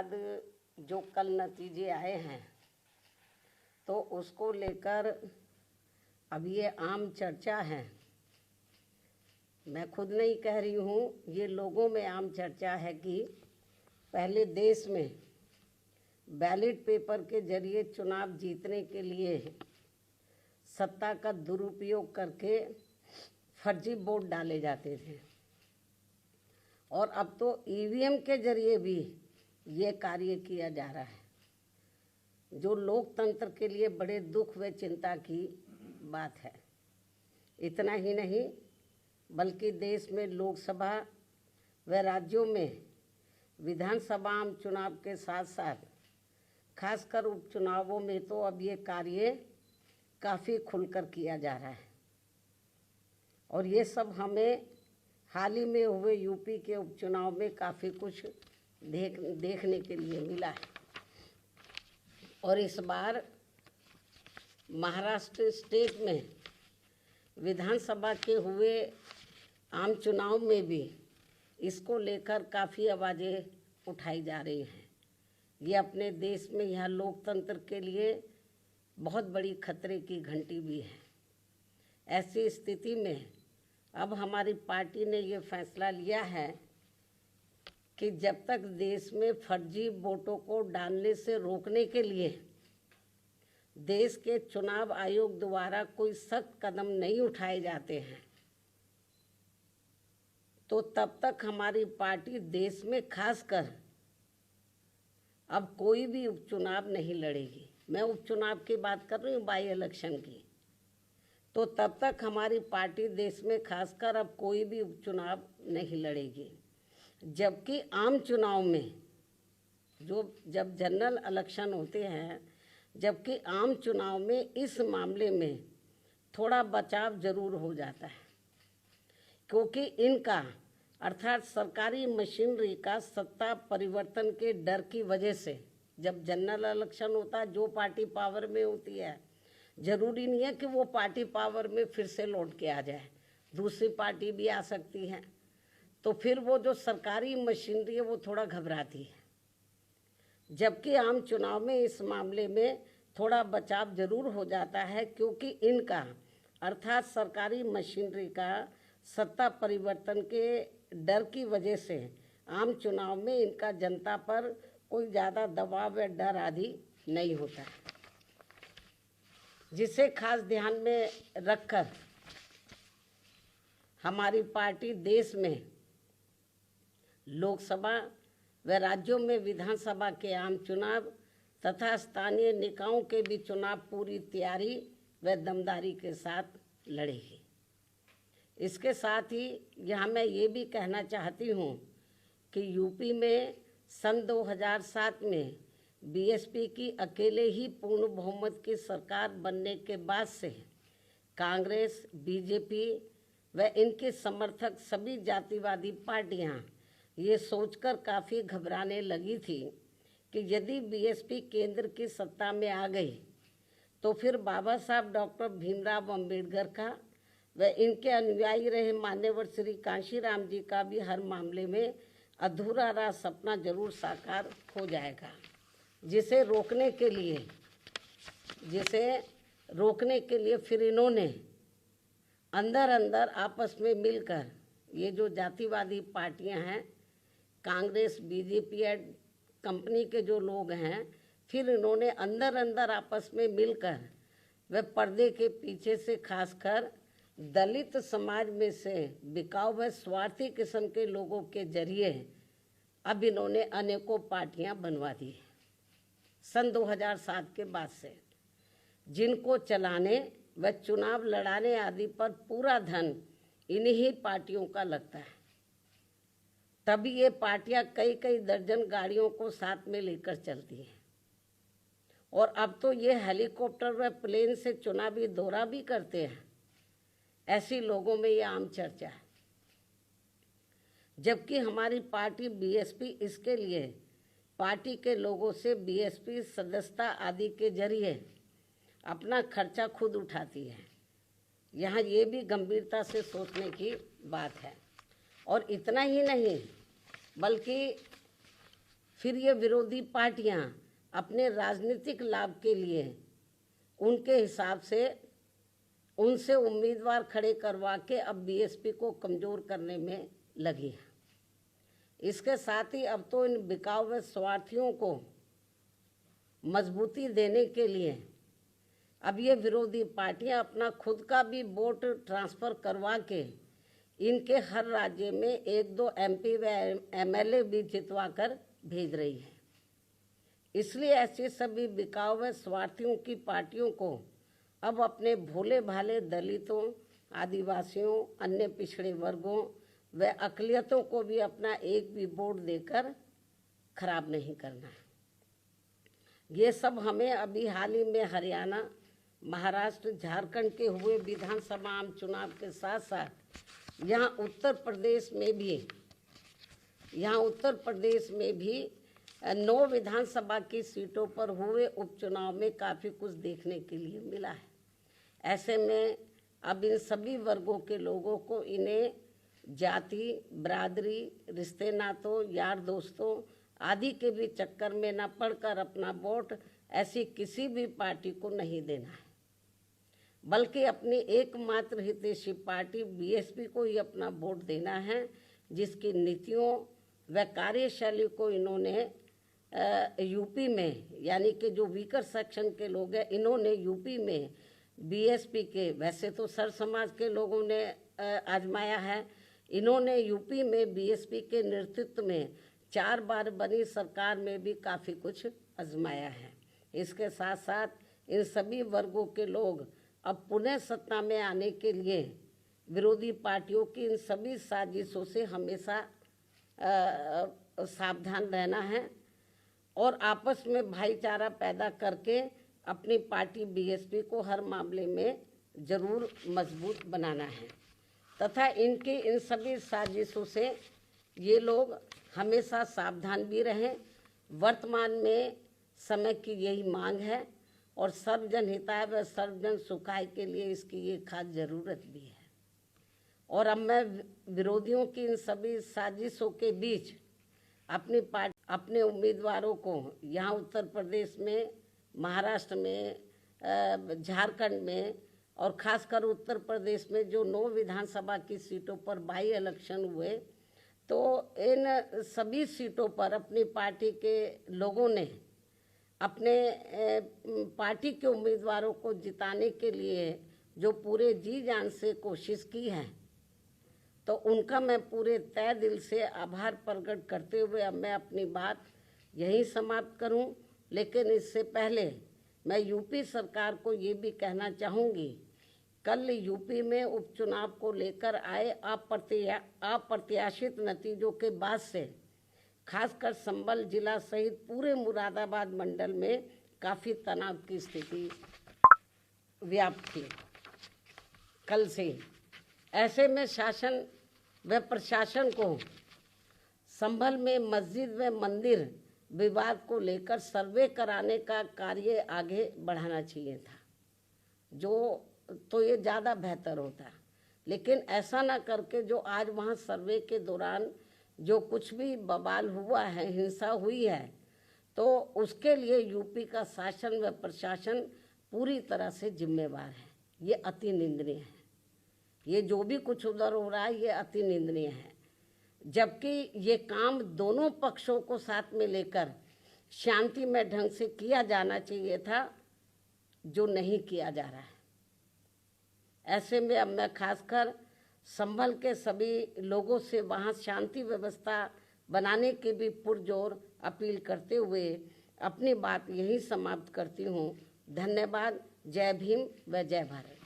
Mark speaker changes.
Speaker 1: बाद जो कल नतीजे आए हैं तो उसको लेकर अब ये आम चर्चा है। मैं खुद नहीं कह रही हूँ, ये लोगों में आम चर्चा है कि पहले देश में बैलेट पेपर के जरिए चुनाव जीतने के लिए सत्ता का दुरुपयोग करके फर्जी वोट डाले जाते थे और अब तो ईवीएम के जरिए भी ये कार्य किया जा रहा है, जो लोकतंत्र के लिए बड़े दुख व चिंता की बात है। इतना ही नहीं बल्कि देश में लोकसभा व राज्यों में विधानसभा आम चुनाव के साथ साथ खासकर उपचुनावों में तो अब ये कार्य काफ़ी खुलकर किया जा रहा है और ये सब हमें हाल ही में हुए यूपी के उपचुनाव में काफ़ी कुछ देखने के लिए मिला है। और इस बार महाराष्ट्र स्टेट में विधानसभा के हुए आम चुनाव में भी इसको लेकर काफ़ी आवाज़ें उठाई जा रही हैं। ये अपने देश में यह लोकतंत्र के लिए बहुत बड़ी खतरे की घंटी भी है। ऐसी स्थिति में अब हमारी पार्टी ने ये फैसला लिया है कि जब तक देश में फर्जी वोटों को डालने से रोकने के लिए देश के चुनाव आयोग द्वारा कोई सख्त कदम नहीं उठाए जाते हैं तो तब तक हमारी पार्टी देश में खासकर अब कोई भी उपचुनाव नहीं लड़ेगी। मैं उपचुनाव की बात कर रही हूँ, बाई इलेक्शन की। तो तब तक हमारी पार्टी देश में खासकर अब कोई भी उपचुनाव नहीं लड़ेगी। जबकि आम चुनाव में जब जनरल इलेक्शन होते हैं, जबकि आम चुनाव में इस मामले में थोड़ा बचाव जरूर हो जाता है, क्योंकि इनका अर्थात सरकारी मशीनरी का सत्ता परिवर्तन के डर की वजह से जब जनरल इलेक्शन होता है, जो पार्टी पावर में होती है जरूरी नहीं है कि वो पार्टी पावर में फिर से लौट के आ जाए, दूसरी पार्टी भी आ सकती है। तो फिर वो जो सरकारी मशीनरी है वो थोड़ा घबराती है। जबकि आम चुनाव में इस मामले में थोड़ा बचाव जरूर हो जाता है, क्योंकि इनका अर्थात सरकारी मशीनरी का सत्ता परिवर्तन के डर की वजह से आम चुनाव में इनका जनता पर कोई ज़्यादा दबाव या डर आदि नहीं होता है, जिसे खास ध्यान में रखकर हमारी पार्टी देश में लोकसभा व राज्यों में विधानसभा के आम चुनाव तथा स्थानीय निकायों के भी चुनाव पूरी तैयारी व दमदारी के साथ लड़ेगी। इसके साथ ही यहाँ मैं ये भी कहना चाहती हूँ कि यूपी में सन 2007 में बीएसपी की अकेले ही पूर्ण बहुमत की सरकार बनने के बाद से कांग्रेस, बीजेपी व इनके समर्थक सभी जातिवादी पार्टियां ये सोचकर काफ़ी घबराने लगी थी कि यदि बीएसपी केंद्र की सत्ता में आ गई तो फिर बाबा साहब डॉक्टर भीमराव अंबेडकर का व इनके अनुयायी रहे मान्यवर श्री कांशीराम जी का भी हर मामले में अधूरा रहा सपना जरूर साकार हो जाएगा, जिसे रोकने के लिए फिर इन्होंने अंदर अंदर आपस में मिलकर ये जो जातिवादी पार्टियां हैं, कांग्रेस, बीजेपी कंपनी के जो लोग हैं, फिर इन्होंने अंदर अंदर आपस में मिलकर व पर्दे के पीछे से खासकर दलित समाज में से बिकाऊ व स्वार्थी किस्म के लोगों के जरिए अब इन्होंने अनेकों पार्टियां बनवा दी हैं सन 2007 के बाद से, जिनको चलाने व चुनाव लड़ाने आदि पर पूरा धन इन्हीं पार्टियों का लगता है। तभी ये पार्टियां कई कई दर्जन गाड़ियों को साथ में लेकर चलती हैं और अब तो ये हेलीकॉप्टर व प्लेन से चुनावी दौरा भी करते हैं। ऐसी लोगों में ये आम चर्चा है। जबकि हमारी पार्टी बीएसपी इसके लिए पार्टी के लोगों से बीएसपी सदस्यता आदि के जरिए अपना खर्चा खुद उठाती है। यहाँ ये भी गंभीरता से सोचने की बात है। और इतना ही नहीं बल्कि फिर ये विरोधी पार्टियां अपने राजनीतिक लाभ के लिए उनके हिसाब से उनसे उम्मीदवार खड़े करवा के अब बीएसपी को कमज़ोर करने में लगी है। इसके साथ ही अब तो इन बिकाऊ व स्वार्थियों को मजबूती देने के लिए अब ये विरोधी पार्टियां अपना खुद का भी वोट ट्रांसफ़र करवा के इनके हर राज्य में 1-2 MP व MLA भी जितवा कर भेज रही है। इसलिए ऐसे सभी बिकाऊ व स्वार्थियों की पार्टियों को अब अपने भोले भाले दलितों, आदिवासियों, अन्य पिछड़े वर्गों व अक़लियतों को भी अपना एक भी वोट देकर खराब नहीं करना है। ये सब हमें अभी हाल ही में हरियाणा, महाराष्ट्र, झारखंड के हुए विधानसभा आम चुनाव के साथ साथ यहाँ उत्तर प्रदेश में भी 9 विधानसभा की सीटों पर हुए उपचुनाव में काफ़ी कुछ देखने के लिए मिला है। ऐसे में अब इन सभी वर्गों के लोगों को इन्हें जाति, बरादरी, रिश्ते नातों, यार दोस्तों आदि के भी चक्कर में न पड़कर अपना वोट ऐसी किसी भी पार्टी को नहीं देना है, बल्कि अपनी एकमात्र हितैषी पार्टी बीएसपी को ही अपना वोट देना है, जिसकी नीतियों व कार्यशैली को इन्होंने यूपी में, यानी कि जो वीकर सेक्शन के लोग हैं, इन्होंने यूपी में बीएसपी के, वैसे तो सर समाज के लोगों ने आजमाया है, इन्होंने यूपी में बीएसपी के नेतृत्व में 4 बार बनी सरकार में भी काफ़ी कुछ आजमाया है। इसके साथ साथ इन सभी वर्गों के लोग अब पुनः सत्ता में आने के लिए विरोधी पार्टियों की इन सभी साजिशों से हमेशा सावधान रहना है और आपस में भाईचारा पैदा करके अपनी पार्टी बीएसपी को हर मामले में ज़रूर मजबूत बनाना है तथा इनकी इन सभी साजिशों से ये लोग हमेशा सावधान भी रहें। वर्तमान में समय की यही मांग है और सर्वजन हिताय व सर्वजन सुखाय के लिए इसकी ये खास ज़रूरत भी है। और अब मैं विरोधियों की इन सभी साजिशों के बीच अपनी पार्टी, अपने उम्मीदवारों को यहाँ उत्तर प्रदेश में, महाराष्ट्र में, झारखंड में और ख़ासकर उत्तर प्रदेश में जो 9 विधानसभा की सीटों पर बाई इलेक्शन हुए, तो इन सभी सीटों पर अपनी पार्टी के लोगों ने अपने पार्टी के उम्मीदवारों को जिताने के लिए जो पूरे जी जान से कोशिश की है, तो उनका मैं पूरे तय दिल से आभार प्रकट करते हुए अब मैं अपनी बात यहीं समाप्त करूं। लेकिन इससे पहले मैं यूपी सरकार को ये भी कहना चाहूँगी, कल यूपी में उपचुनाव को लेकर आए अप्रत्याशित नतीजों के बाद से खासकर संभल जिला सहित पूरे मुरादाबाद मंडल में काफ़ी तनाव की स्थिति व्याप्त थी कल से। ऐसे में शासन व प्रशासन को संभल में मस्जिद व मंदिर विवाद को लेकर सर्वे कराने का कार्य आगे बढ़ाना चाहिए था, जो तो ये ज़्यादा बेहतर होता। लेकिन ऐसा ना करके जो आज वहाँ सर्वे के दौरान जो कुछ भी बवाल हुआ है, हिंसा हुई है, तो उसके लिए यूपी का शासन व प्रशासन पूरी तरह से जिम्मेवार है। ये अति निंदनीय है। ये जो भी कुछ उधर हो रहा है ये अति निंदनीय है, जबकि ये काम दोनों पक्षों को साथ में लेकर शांतिमय ढंग से किया जाना चाहिए था, जो नहीं किया जा रहा है। ऐसे में अब मैं खासकर संभल के सभी लोगों से वहाँ शांति व्यवस्था बनाने की भी पुरजोर अपील करते हुए अपनी बात यहीं समाप्त करती हूँ। धन्यवाद। जय भीम व जय भारत।